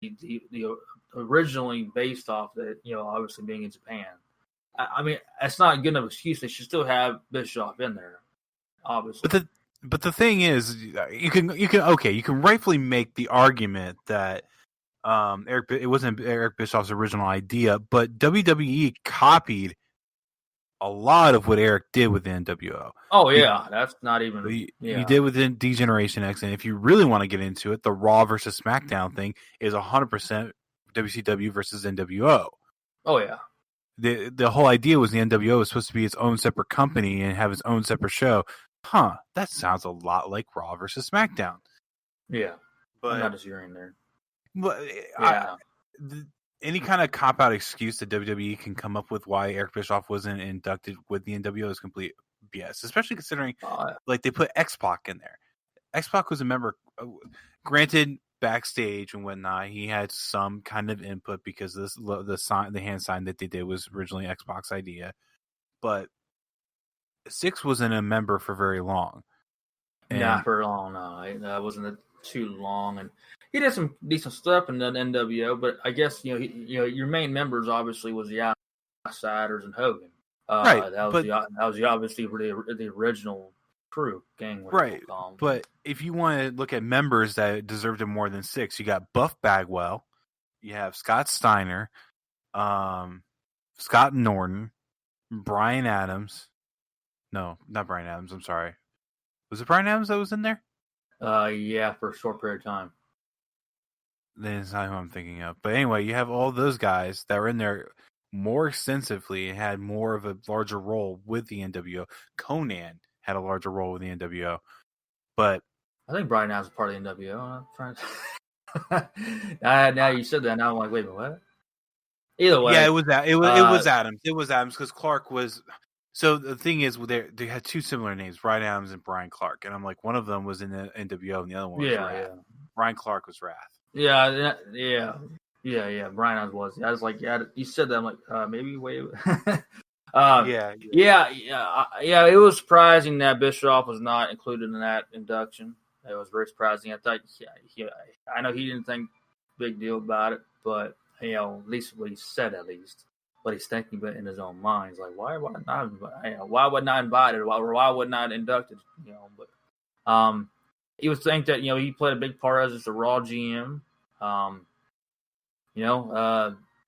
the originally based off that, obviously being in Japan. I mean, that's not a good enough excuse. They should still have Bischoff in there, obviously. But the thing is, you can rightfully make the argument that it wasn't Eric Bischoff's original idea, but WWE copied a lot of what Eric did with the NWO. Oh yeah, that's not even. He did within D-Generation X, and if you really want to get into it, the Raw versus SmackDown thing is 100% WCW versus NWO. Oh yeah. The whole idea was the NWO was supposed to be its own separate company and have its own separate show. That sounds a lot like Raw versus SmackDown. Yeah, but I'm not disagreeing there. But yeah. Any kind of cop-out excuse that WWE can come up with why Eric Bischoff wasn't inducted with the NWO is complete BS, especially considering they put X-Pac in there. X-Pac was a member, granted, backstage and whatnot, he had some kind of input because the hand sign that they did was originally X-Pac's idea, but Six wasn't a member for very long. Not for long, no. That wasn't too long, and he did some decent stuff in the NWO, but I guess your main members obviously was the Outsiders and Hogan. Right, that was obviously the original crew gang. Right, but if you want to look at members that deserved it more than Six, you got Buff Bagwell, you have Scott Steiner, Scott Norton, Brian Adams. No, not Brian Adams. I'm sorry. Was it Brian Adams that was in there? Yeah, for a short period of time. That's not who I'm thinking of. But anyway, you have all those guys that were in there more extensively and had more of a larger role with the NWO. Conan had a larger role with the NWO. But I think Brian Adams was part of the NWO. Now you said that, now I'm like, wait a minute, what? Either way. Yeah, it was Adams. It was Adams because Clark was... So the thing is, they had two similar names, Brian Adams and Brian Clark. And I'm like, one of them was in the NWO and the other one was Wrath. Yeah. Brian Clark was Wrath. Yeah. Brian Adams was. I was like, yeah, you said that. I'm like, maybe wait. Yeah. It was surprising that Bischoff was not included in that induction. It was very surprising. I thought, I know he didn't think big deal about it, but at least what he said, at least. But he's thinking about it in his own mind. He's like, why wasn't I invited? Why wasn't I inducted? But he would think that he played a big part as a Raw GM.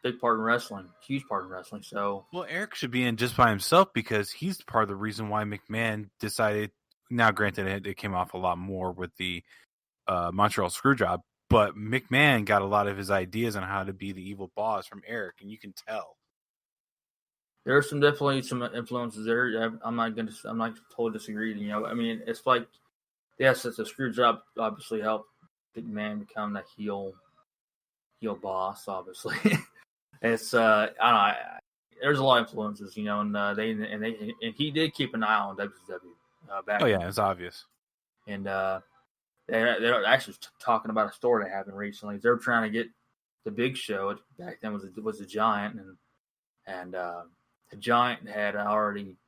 Big part in wrestling, huge part in wrestling. So Eric should be in just by himself because he's part of the reason why McMahon decided. Now, granted, it came off a lot more with the Montreal Screwjob, but McMahon got a lot of his ideas on how to be the evil boss from Eric, and you can tell. There's definitely some influences there. I'm not totally disagree. I mean, it's like, yes, it's a screw job. Obviously, helped McMahon become the heel boss. Obviously, it's I don't know. There's a lot of influences, and he did keep an eye on WCW back. Oh yeah, it's obvious. And they're actually talking about a story that happened recently. They were trying to get the Big Show. Back then was a Giant, and the Giant had already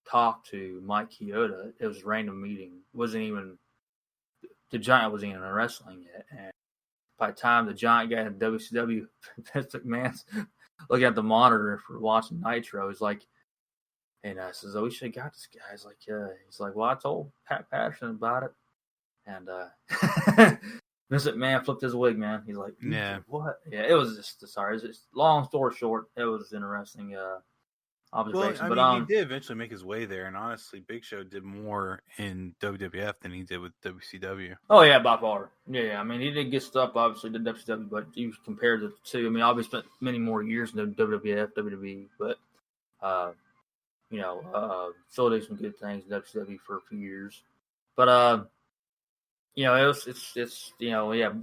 talked to Mike Chioda. It was a random meeting. The Giant wasn't even in wrestling yet. And by the time the Giant got in WCW, Vince McMahon's looking at the monitor for watching Nitro. He's like, and I says, "Oh, we should have got this guy." He's like, "Well, I told Pat Patterson about it." And Vince McMahon flipped his wig, man. He's like, "Yeah, what?" Yeah, it was just long story short, it was interesting. Observation. Well, I mean, he did eventually make his way there, and honestly, Big Show did more in WWF than he did with WCW. Oh yeah, by far. Yeah. I mean, he did get stuff obviously to WCW, but you compared the two. I mean, obviously spent many more years in WWF, WWE, but still did some good things in WCW for a few years. But but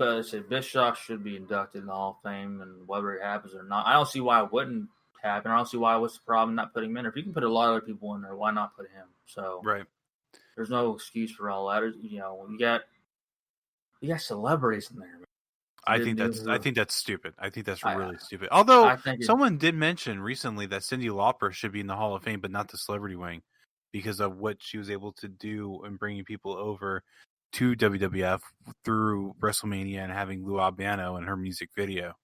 I said Bischoff should be inducted in the Hall of Fame, and whether it happens or not, I don't see why it wouldn't happen. I don't see what's the problem not putting him in. If you can put a lot of other people in there, why not put him? So right, there's no excuse for all that. You got celebrities in there. Man. I think that's stupid. I think that's really stupid. Although someone did mention recently that Cyndi Lauper should be in the Hall of Fame, but not the celebrity wing, because of what she was able to do in bringing people over to WWF through WrestleMania and having Lou Albano in her music video.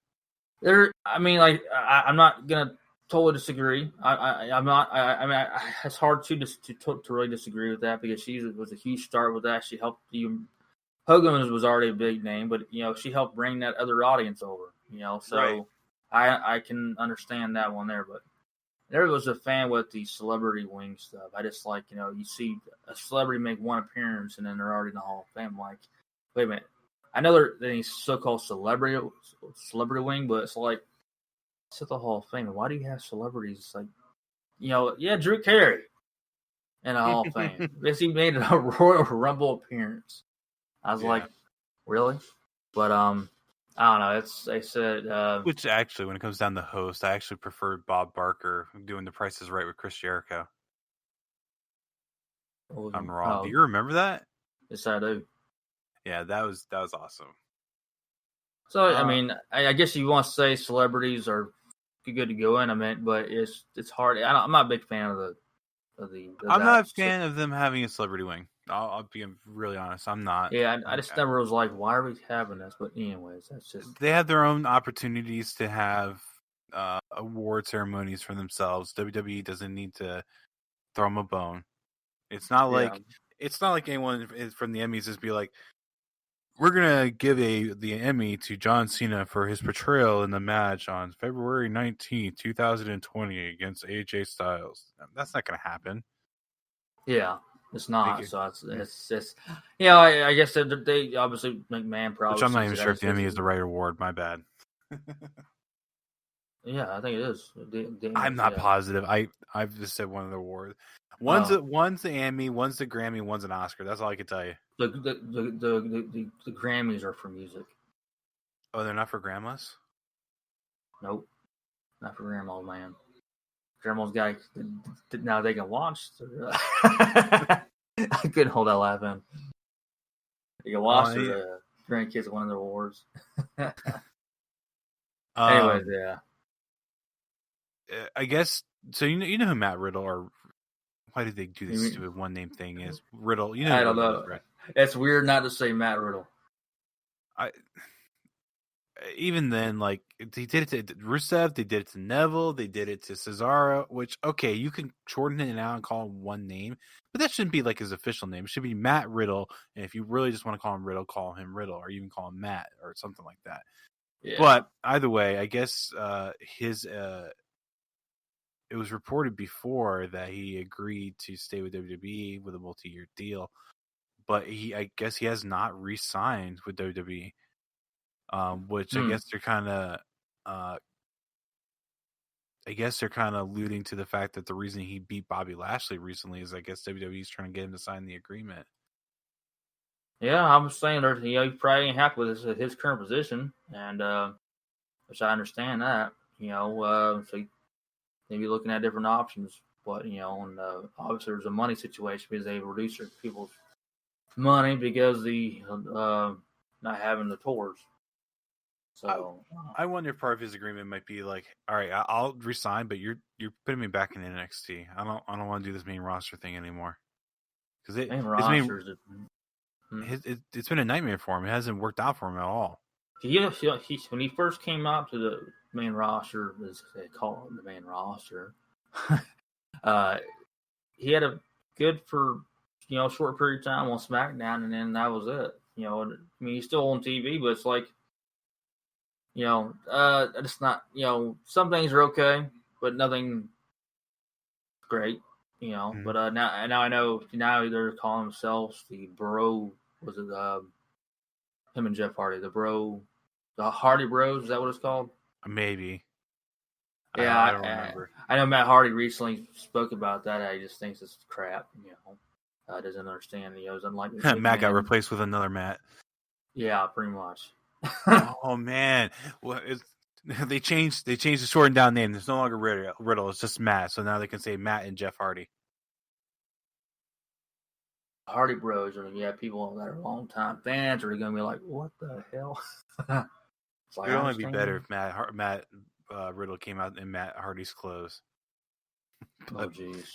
I'm not gonna totally disagree. I'm not. It's hard to really disagree with that because she was a huge star with that. She helped you. Hogan was already a big name, but she helped bring that other audience over. So right. I can understand that one there, but there was a fan with the celebrity wing stuff. I just like you see a celebrity make one appearance and then they're already in the Hall of Fame. I'm like, wait a minute. I know they're a so-called celebrity wing, but it's like it's at the Hall of Fame. Why do you have celebrities? It's like, Drew Carey in the Hall of Fame. Because he made a Royal Rumble appearance. I was like, really? But I don't know. They said which actually, when it comes down to host, I actually preferred Bob Barker doing The Price Is Right with Chris Jericho on Raw. Do you remember that? Yes, I do. Yeah, that was awesome. So I guess you want to say celebrities are good to go in. But it's hard. I'm not a big fan of the. I'm not a fan of them having a celebrity wing. I'll be really honest. I'm not. Yeah, I just never was like, why are we having this? But anyways, that's just. They have their own opportunities to have award ceremonies for themselves. WWE doesn't need to throw them a bone. It's not like anyone from the Emmys just be like, we're gonna give the Emmy to John Cena for his portrayal in the match on February 19th, 2020 against AJ Styles. That's not gonna happen. Yeah, it's not. So it's I guess they obviously McMahon probably. Which I'm not even sure if the Emmy is the right award. My bad. Yeah, I think it is. I'm not positive. I've just said one of the awards. One's the Emmy, one's the Grammy, one's an Oscar. That's all I can tell you. The Grammys are for music. Oh, they're not for grandmas? Nope, not for grandmas, man. Grandma's got now they can watch. I couldn't hold that laugh in. You can watch their grandkids at one of their awards. Anyways, yeah. I guess so. You know who Matt Riddle or why did they do this stupid one name thing? Is Riddle? I don't know. Right? It's weird not to say Matt Riddle. Even then, like they did it to Rusev, they did it to Neville, they did it to Cesaro. Which you can shorten it out and call him one name, but that shouldn't be like his official name. It should be Matt Riddle. And if you really just want to call him Riddle, or even call him Matt or something like that. Yeah. But either way, I guess it was reported before that he agreed to stay with WWE with a multi-year deal, but I guess he has not re-signed with WWE, which I guess they're kind of alluding to the fact that the reason he beat Bobby Lashley recently is I guess WWE's trying to get him to sign the agreement. Yeah, I'm saying that he probably ain't happy with his current position, and which I understand that. So maybe looking at different options, but and obviously there's a money situation because they reduce people's money because the not having the tours. So I wonder if part of his agreement might be like, all right, I'll resign, but you're putting me back in NXT. I don't want to do this main roster thing anymore because it's been a nightmare for him. It hasn't worked out for him at all. When he first came out to the main roster, as they call it, the main roster, he had a good for short period of time on SmackDown, and then that was it. He's still on TV, but it's like it's not some things are okay, but nothing great. Mm-hmm. But now I know they're calling themselves the Bro. Was it him and Jeff Hardy, the Hardy Bros? Is that what it's called? Maybe. Yeah, I don't remember. I know Matt Hardy recently spoke about that. He just thinks it's crap. Doesn't understand. Doesn't like Matt got replaced with another Matt. Yeah, pretty much. Oh man, well, they changed the shortened down name. There's no longer Riddle. It's just Matt. So now they can say Matt and Jeff Hardy. Hardy Bros, people that are long-time fans are going to be like, what the hell? It would only be better if Matt Riddle came out in Matt Hardy's clothes. Oh, jeez.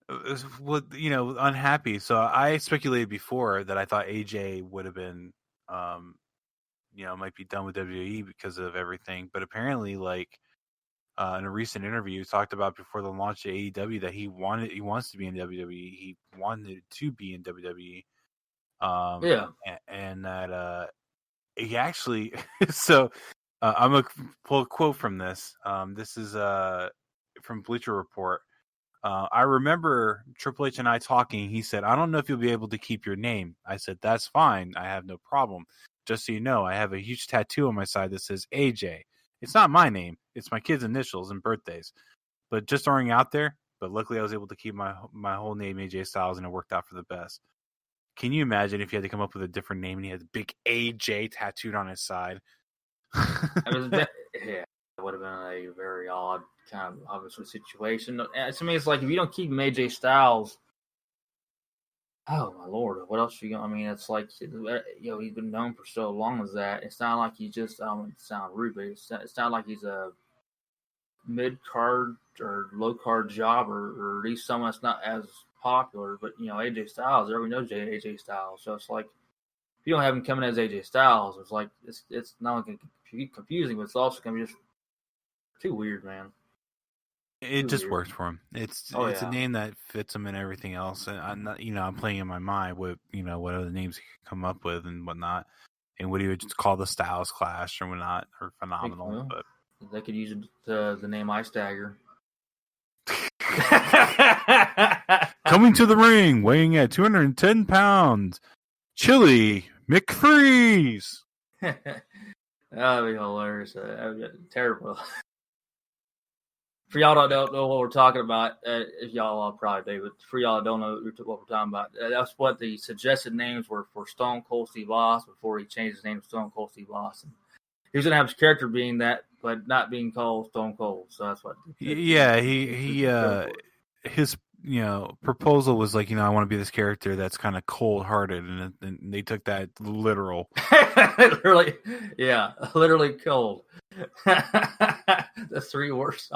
unhappy. So I speculated before that I thought AJ would have been, might be done with WWE because of everything. But apparently, like in a recent interview, he talked about before the launch of AEW that he wants to be in WWE. He wanted to be in WWE. And that he actually. So I'm gonna pull a quote from this. This is from Bleacher Report. I remember Triple H and I talking. He said, "I don't know if you'll be able to keep your name." I said, "That's fine. I have no problem. Just so you know, I have a huge tattoo on my side that says AJ. It's not my name. It's my kids' initials and birthdays. But just throwing out there. But luckily, I was able to keep my whole name AJ Styles, and it worked out for the best." Can you imagine if he had to come up with a different name and he had the big AJ tattooed on his side? It would have been a very odd kind of obviously situation. To me, it's like if you don't keep him AJ Styles, oh my lord, what else are you gonna? I mean, it's like he's been known for so long as that. It's not like he just I don't want to sound rude, but it's not like he's a mid card or low card jobber or at least someone that's not as popular. But AJ Styles, everyone knows AJ Styles, so it's like if you don't have him coming as AJ Styles, it's like it's not going to be confusing, but it's also going to be just too weird, man. It just works for him. It's a name that fits him and everything else. And I'm not, I'm playing in my mind with what other names he could come up with and whatnot, and what he would just call the Styles Clash or whatnot, or phenomenal. But they could use the name Ice Dagger. Coming to the ring, weighing at 210 pounds, Chili McFreeze. That'd be hilarious. That would be terrible. For y'all that don't know what we're talking about, if y'all probably do, but for y'all that don't know what we're talking about, that's what the suggested names were for Stone Cold Steve Austin before he changed his name to Stone Cold Steve Austin. He was going to have his character being that, but not being called Stone Cold. So that's what. His proposal was like, I want to be this character that's kind of cold hearted, and they took that literal. literally cold. The three worst.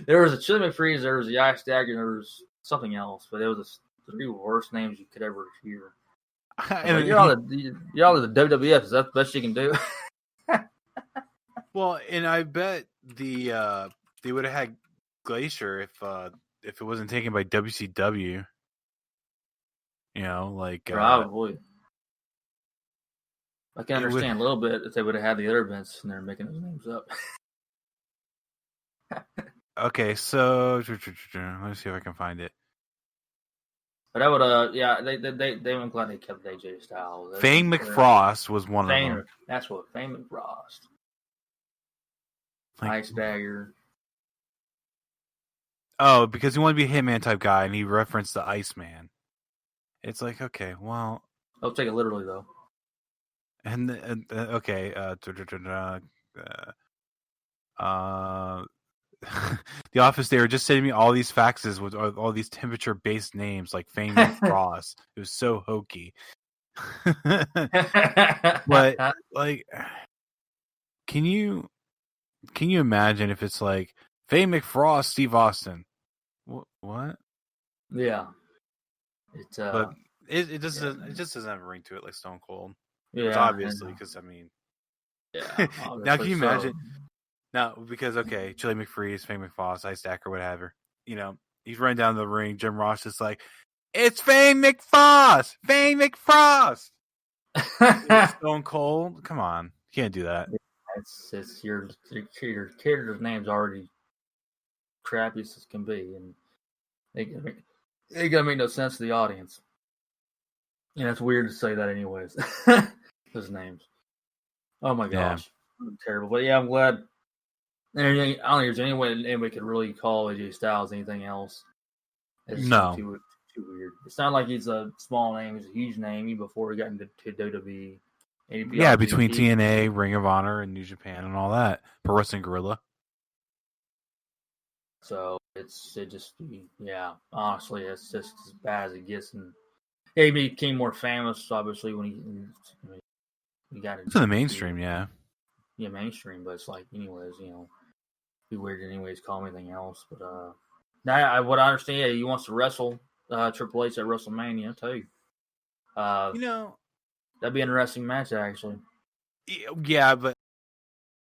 There was a Chili McFreeze, there was the Ice Dagger, and there was something else, but it was the three worst names you could ever hear. You're all the WWF. Is that the best you can do? Well, and I bet they would have had Glacier if it wasn't taken by WCW. Probably. I can understand a little bit if they would have had the other events and they're making those names up. Okay, so let me see if I can find it. But I would, they were glad they kept AJ Styles. Fame McFrost was one of them. That's what Fame McFrost. Ice Dagger. Oh, because he wanted to be a Hitman type guy, and he referenced the Iceman. It's like, okay, well, I'll take it literally though. And okay, the office, they were just sending me all these faxes with all these temperature based names like Fame and Frost. It was so hokey. But like, can you imagine if it's like Fame McFrost, Steve Austin? What? Yeah. But it just doesn't have a ring to it like Stone Cold. Yeah, obviously, because I mean, yeah. Now can you imagine? Now, because Chili McFreeze, Fame McFrost, Ice Dagger, whatever. He's running down the ring. Jim Ross is like, "It's Fame McFrost, Fame McFrost." Stone Cold, come on, you can't do that. It's your character's name's already crappy as can be, and it gonna make no sense to the audience. And it's weird to say that, anyways. Those names. Oh my gosh, terrible. But yeah, I'm glad. And I don't think there's any way anybody could really call AJ Styles anything else. It's too weird. It's not like he's a small name; he's a huge name even before he got into WWE. Yeah, between TNA, Ring of Honor, and New Japan, and all that. Pro Wrestling Guerrilla. So honestly, it's just as bad as it gets. And he became more famous, obviously, when he got into mainstream. But it's like, anyways, be weird anyways. Call him anything else. But now, what I understand, he wants to wrestle. Triple H at WrestleMania too. You know, that'd be an interesting match actually. Yeah, but